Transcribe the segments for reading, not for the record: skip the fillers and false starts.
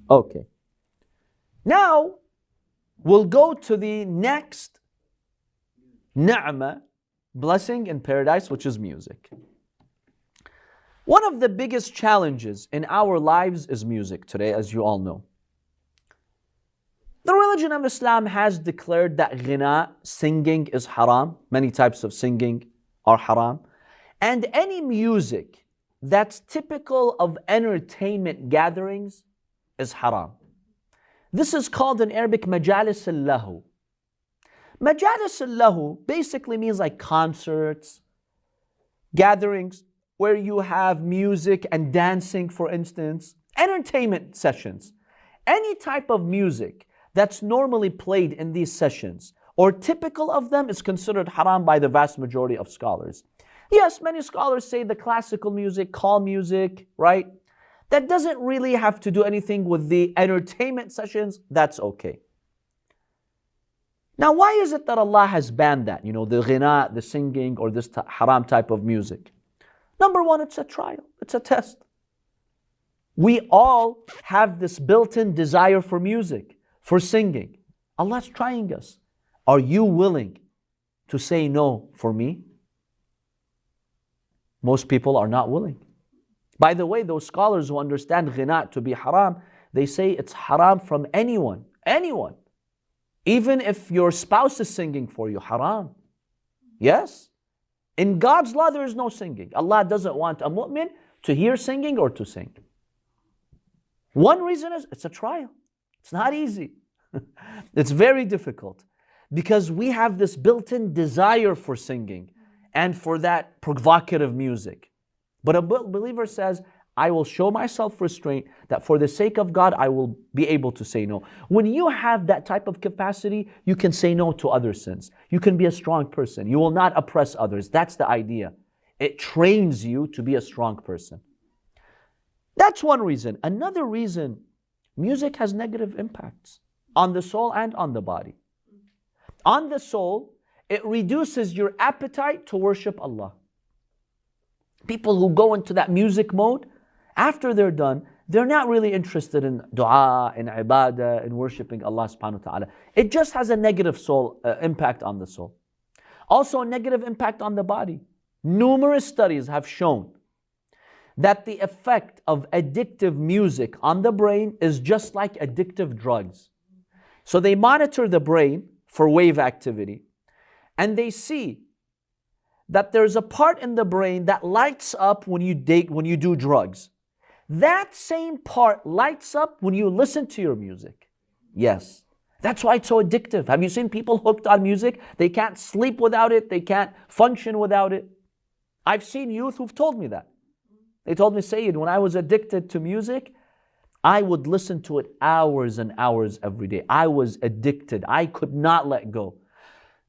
Okay. Now, we'll go to the next ni'mah, blessing in paradise, which is music. One of the biggest challenges in our lives is music today, as you all know. The religion of Islam has declared that ghina, singing, is haram. Many types of singing are haram. And any music that's typical of entertainment gatherings is haram. This is called in Arabic majalis al-lahu. Majalis al-lahu basically means like concerts, gatherings where you have music and dancing, for instance, entertainment sessions. Any type of music that's normally played in these sessions or typical of them is considered haram by the vast majority of scholars. Yes, many scholars say the classical music, calm music, right? That doesn't really have to do anything with the entertainment sessions. That's okay. Now, why is it that Allah has banned that? You know, the ghina, the singing, or this haram type of music? Number one, it's a trial. It's a test. We all have this built-in desire for music, for singing. Allah's trying us. Are you willing to say no for me? Most people are not willing. By the way, those scholars who understand ghina to be haram, they say it's haram from anyone. Anyone. Even if your spouse is singing for you, haram. Yes? In God's law, there is no singing. Allah doesn't want a mu'min to hear singing or to sing. One reason is it's a trial. It's not easy. It's very difficult because we have this built-in desire for singing and for that provocative music. But a believer says, I will show myself restraint, that for the sake of God, I will be able to say no. When you have that type of capacity, you can say no to other sins. You can be a strong person. You will not oppress others. That's the idea. It trains you to be a strong person. That's one reason. Another reason, music has negative impacts on the soul and on the body. On the soul, it reduces your appetite to worship Allah. People who go into that music mode, after they're done, they're not really interested in dua, in ibadah, in worshipping Allah subhanahu wa ta'ala. It just has a negative soul impact on the soul. Also a negative impact on the body. Numerous studies have shown that the effect of addictive music on the brain is just like addictive drugs. So they monitor the brain for wave activity, and they see that there's a part in the brain that lights up when you do drugs. That same part lights up when you listen to your music. Yes. That's why it's so addictive. Have you seen people hooked on music? They can't sleep without it. They can't function without it. I've seen youth who've told me that. They told me, Sayed, when I was addicted to music, I would listen to it hours and hours every day. I was addicted. I could not let go.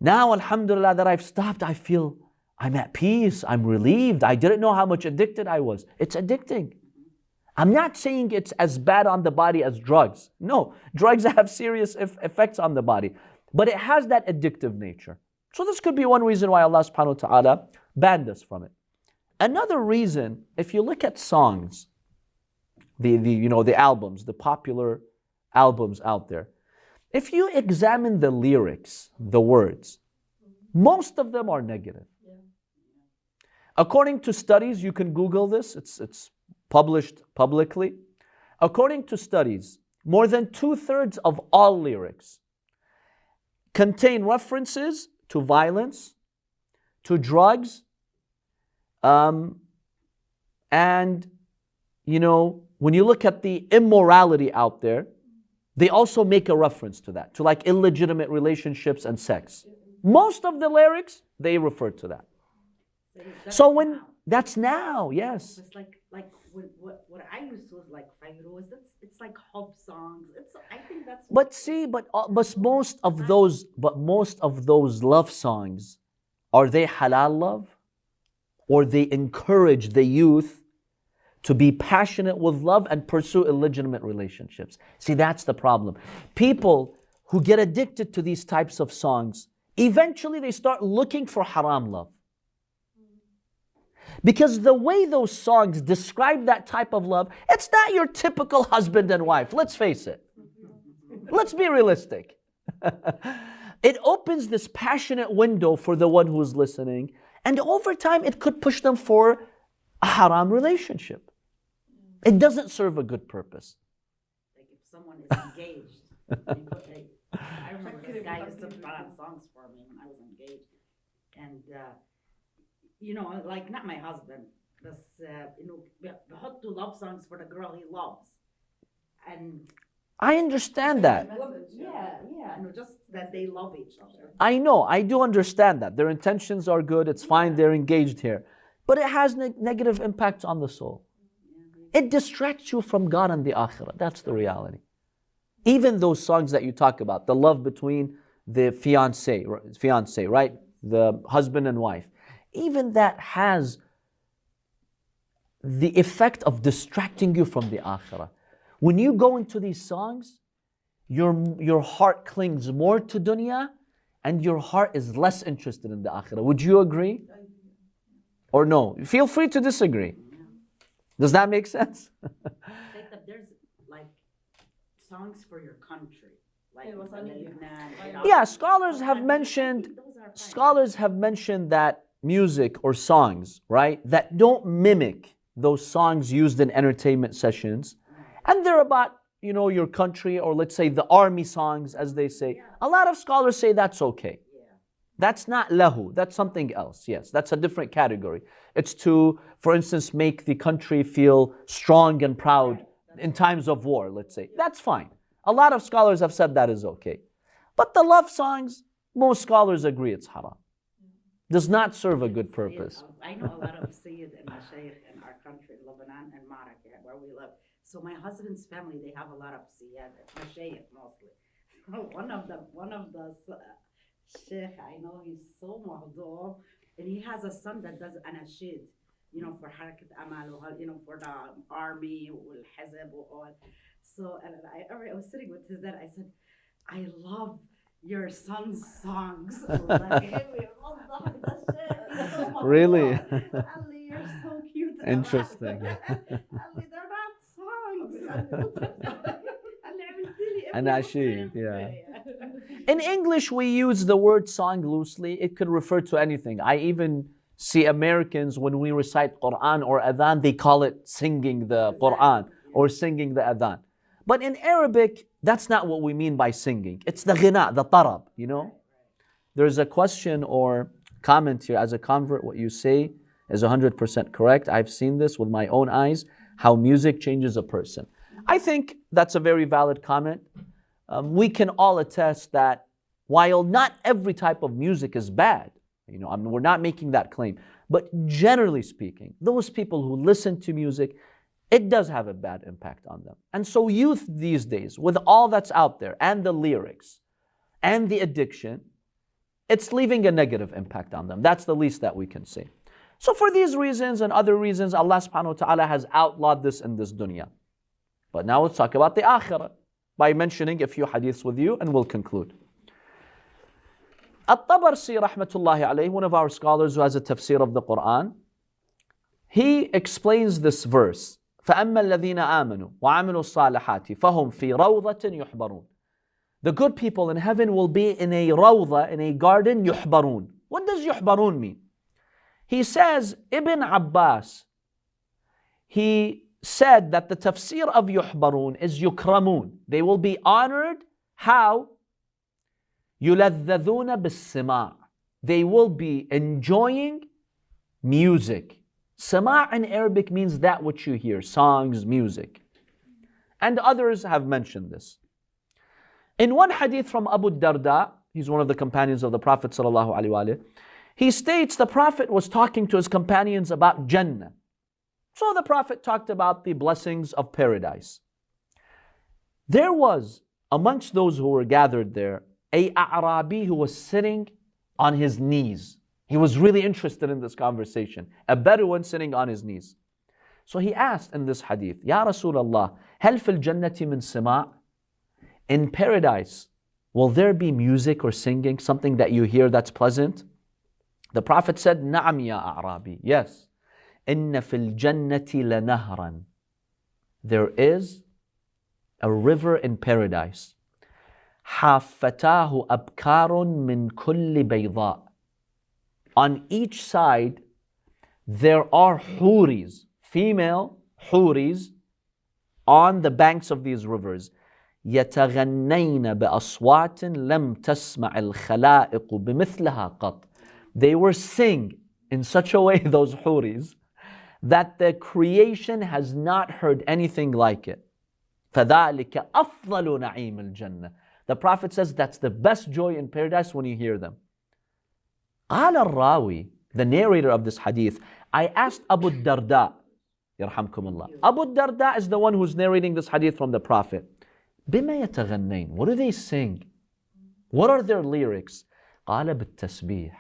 Now, alhamdulillah, that I've stopped, I feel I'm at peace. I'm relieved. I didn't know how much addicted I was. It's addicting. I'm not saying it's as bad on the body as drugs. No, drugs have serious effects on the body. But it has that addictive nature. So this could be one reason why Allah subhanahu wa ta'ala banned us from it. Another reason, if you look at songs, the albums, the popular albums out there, if you examine the lyrics, the words, most of them are negative. According to studies, you can Google this, it's published publicly. According to studies, more than 2/3 of all lyrics contain references to violence, to drugs, and when you look at the immorality out there, they also make a reference to that, to like illegitimate relationships and sex. Most of the lyrics, they refer to that. So when that's now, yes. It's like what I used to was like Fayrouz. It's like hope songs. I think that's. But see, but most of those love songs, are they halal love, or they encourage the youth to be passionate with love and pursue illegitimate relationships? See, that's the problem. People who get addicted to these types of songs, eventually they start looking for haram love. Because the way those songs describe that type of love, it's not your typical husband and wife. Let's face it. Let's be realistic. It opens this passionate window for the one who's listening, and over time it could push them for a haram relationship. It doesn't serve a good purpose. Like if someone is engaged, I remember this guy used to put on songs for me when I was engaged, and like not my husband, but بحط love songs for the girl he loves, and I understand that. no, just that they love each other. I know, I do understand that. Their intentions are good, it's fine, they're engaged here. But it has negative impacts on the soul. It distracts you from God and the akhirah. That's the reality. Even those songs that you talk about, the love between the fiancé, right? The husband and wife. Even that has the effect of distracting you from the akhirah. When you go into these songs, your heart clings more to dunya and your heart is less interested in the akhirah. Would you agree? Or no? Feel free to disagree. Does that make sense? There's like songs for your country. Like yeah, scholars have mentioned that music or songs, right, that don't mimic those songs used in entertainment sessions, and they're about, your country, or let's say the army songs, as they say. A lot of scholars say that's okay. That's not lahu, that's something else. Yes, that's a different category. It's to, for instance, make the country feel strong and proud in times of war, let's say. That's fine. A lot of scholars have said that is okay. But the love songs, most scholars agree it's haram. Does not serve a good purpose. I know a lot of Sayed and Mashaykh in our country, Lebanon and Marrakech, where we live. So my husband's family, they have a lot of Sayed, Mashaykh mostly. One of the Sheikh, I know he's so mahdoor, and he has a son that does anashid, for Harakat Amal, for the army, Hizb, all. So, and I was sitting with his dad, I said, I love your son's songs. Really? Ali, you're so cute. Interesting. Ali, they're not songs. Anashid, yeah. In English, we use the word song loosely. It could refer to anything. I even see Americans, when we recite Quran or Adhan, they call it singing the Quran or singing the Adhan. But in Arabic, that's not what we mean by singing. It's the ghina, the tarab, There's a question or comment here. As a convert, what you say is 100% correct. I've seen this with my own eyes, how music changes a person. I think that's a very valid comment. We can all attest that while not every type of music is bad, we're not making that claim, but generally speaking, those people who listen to music, it does have a bad impact on them. And so youth these days, with all that's out there, and the lyrics, and the addiction, it's leaving a negative impact on them. That's the least that we can say. So for these reasons and other reasons, Allah subhanahu wa ta'ala has outlawed this in this dunya. But now let's talk about the akhirah, by mentioning a few hadiths with you, and we'll conclude. Al-Tabrisi rahmatullahi alayhi, one of our scholars who has a tafsir of the Quran, he explains this verse. فَأَمَّا الَّذِينَ آمَنُوا وَعَمِلُوا الصَّالِحَاتِ فَهُمْ فِي رَوْضَةٍ يُحْبَرُونَ. The good people in heaven will be in a rawda, in a garden, yuhbarun. What does yuhbarun mean? He says, Ibn Abbas, he said that the tafsir of yuhbarun is yukramun. They will be honored. How? يُلَذَّذُونَ بِالسِّمَاعِ. They will be enjoying music. Sama' in Arabic means that which you hear, songs, music. And others have mentioned this. In one hadith from Abu Darda, he's one of the companions of the Prophet ﷺ, he states the Prophet was talking to his companions about Jannah. So the Prophet talked about the blessings of paradise. There was, amongst those who were gathered there, a A'rabi who was sitting on his knees. He was really interested in this conversation. A Bedouin sitting on his knees. So he asked in this hadith, Ya Rasulullah, هل في الجنة من سماع? In paradise, will there be music or singing, something that you hear that's pleasant? The Prophet said, Na'am ya A'rabi. Yes. إن في الجنة لنهرا. There is a river in paradise. حافتاه أبكار من كل بيضاء. On each side there are huris, female huris, on the banks of these rivers. يتغنين بأصوات لم تسمع الخلائق بمثلها قط. They were sing in such a way, those huris, that the creation has not heard anything like it. فذلك أفضل نعيم الجنة. The Prophet says that's the best joy in paradise when you hear them. قال الراوي, the narrator of this hadith, I asked Abu Darda, يرحمكم الله. Abu Darda is the one who's narrating this hadith from the Prophet. بما يتغنين? What do they sing? What are their lyrics? قال بالتسبيح.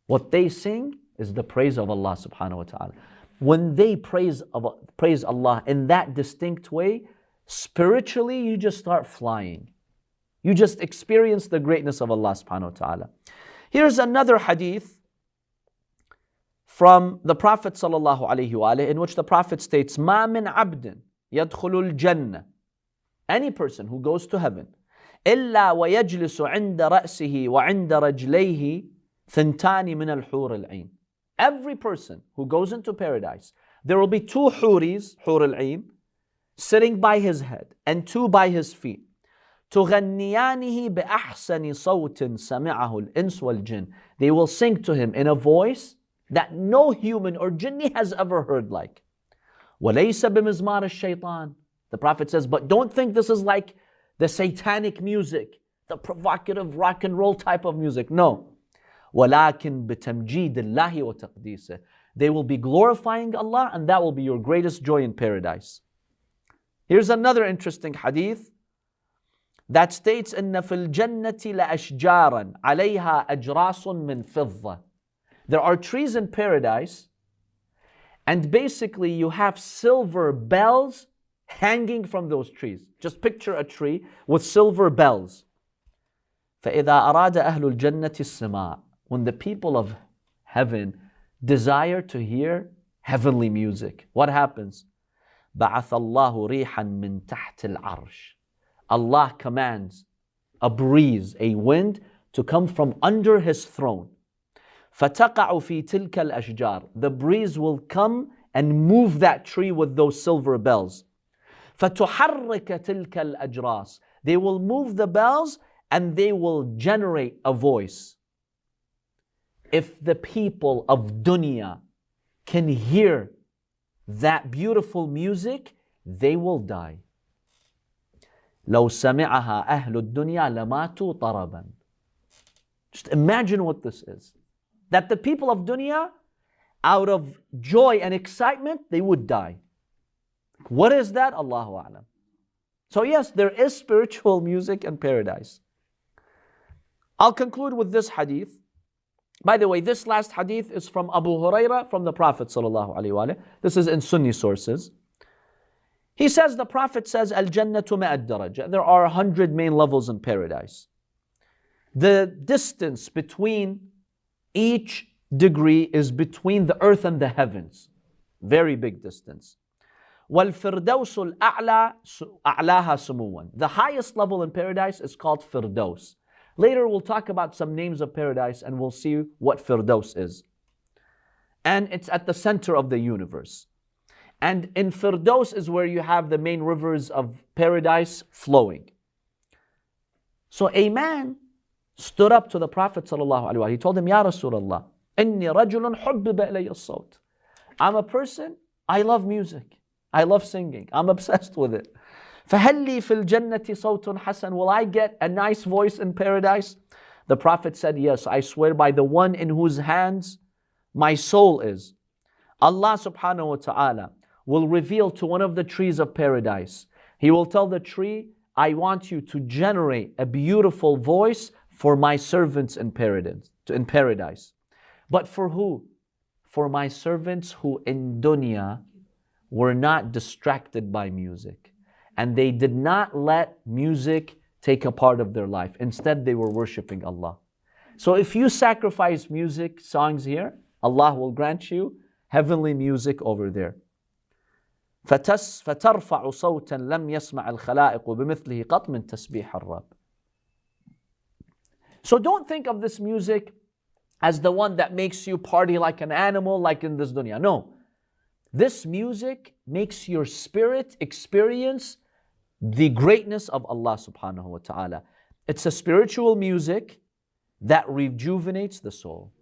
What they sing is the praise of Allah subhanahu wa ta'ala. When they praise Allah in that distinct way, spiritually you just start flying. You just experience the greatness of Allah subhanahu wa ta'ala. Here's another hadith from the Prophet sallallahu alayhi wa alayhi, in which the Prophet states, مَا مِنْ عَبْدٍ يَدْخُلُ الْجَنَّةِ. Any person who goes to heaven, إِلَّا وَيَجْلِسُ عِنْدَ رَأْسِهِ وَعِنْدَ رَجْلَيْهِ ثِنْتَانِ مِنَ الْحُورِ الْعِينِ. Every person who goes into paradise, there will be two huris, hur al-ain, sitting by his head and two by his feet. تغنيانه بأحسن صوت سمعه الإنس والجن. They will sing to him in a voice that no human or jinni has ever heard like. وَلَيْسَ بِمِزْمَارِ الشَّيْطَانِ. The Prophet says, but don't think this is like the satanic music, the provocative rock and roll type of music. No. وَلَكِنْ بِتَمْجِيدِ اللَّهِ وَتَقْدِيسِهِ. They will be glorifying Allah, and that will be your greatest joy in paradise. Here's another interesting hadith that states, إِنَّ فِي الْجَنَّةِ لَأَشْجَارًا عَلَيْهَا أَجْرَاسٌ مِّن فِضَّةٍ. There are trees in paradise, and basically you have silver bells hanging from those trees. Just picture a tree with silver bells. فَإِذَا أَرَادَ أَهْلُ الْجَنَّةِ السِّمَاءِ. When the people of heaven desire to hear heavenly music, what happens? بَعَثَ اللَّهُ رِيحًا مِّن تَحْتِ الْعَرْشِ. Allah commands a breeze, a wind, to come from under His throne. فَتَقَعُ فِي تِلْكَ الْأَشْجَارِ. The breeze will come and move that tree with those silver bells. فَتُحَرِّكَ تِلْكَ الْأَجْرَاسِ. They will move the bells and they will generate a voice. If the people of dunya can hear that beautiful music, they will die. لو سمعها أهل الدنيا لماتوا طربا. Just imagine what this is. That the people of dunya, out of joy and excitement, they would die. What is that? Allahu A'lam. So yes, there is spiritual music in paradise. I'll conclude with this hadith. By the way, this last hadith is from Abu Huraira from the Prophet sallallahu alaihi wasallam. This is in Sunni sources. He says, the Prophet says, Al-Jannatu ma'ad daraja. There are 100 main levels in paradise. The distance between each degree is between the earth and the heavens. Very big distance. وَالْفِرْدَوْسُ الْأَعْلَى أَعْلَاهَا سُمُوًا. The highest level in paradise is called Firdaus. Later we'll talk about some names of paradise and we'll see what Firdaus is. And it's at the center of the universe. And in Firdaus is where you have the main rivers of paradise flowing. So a man stood up to the Prophet ﷺ. He told him, Ya Rasulullah, إِنِّي رَجُلٌ حُبِّبَ إِلَيَّ الصَّوْتِ. I'm a person, I love music. I love singing. I'm obsessed with it. فَهَلْ لِي فِي الْجَنَّةِ صَوْتٌ حَسَنٌ. Will I get a nice voice in paradise? The Prophet said, yes, I swear by the one in whose hands my soul is. Allah subhanahu wa ta'ala will reveal to one of the trees of paradise. He will tell the tree, I want you to generate a beautiful voice for my servants in paradise. But for who? For my servants who in dunya were not distracted by music. And they did not let music take a part of their life. Instead, they were worshiping Allah. So if you sacrifice music, songs here, Allah will grant you heavenly music over there. فترفع صوتا لم يسمع الخلائق بمثله قط من تسبيح الرب. So don't think of this music as the one that makes you party like an animal, like in this dunya. No. This music makes your spirit experience the greatness of Allah subhanahu wa ta'ala. It's a spiritual music that rejuvenates the soul.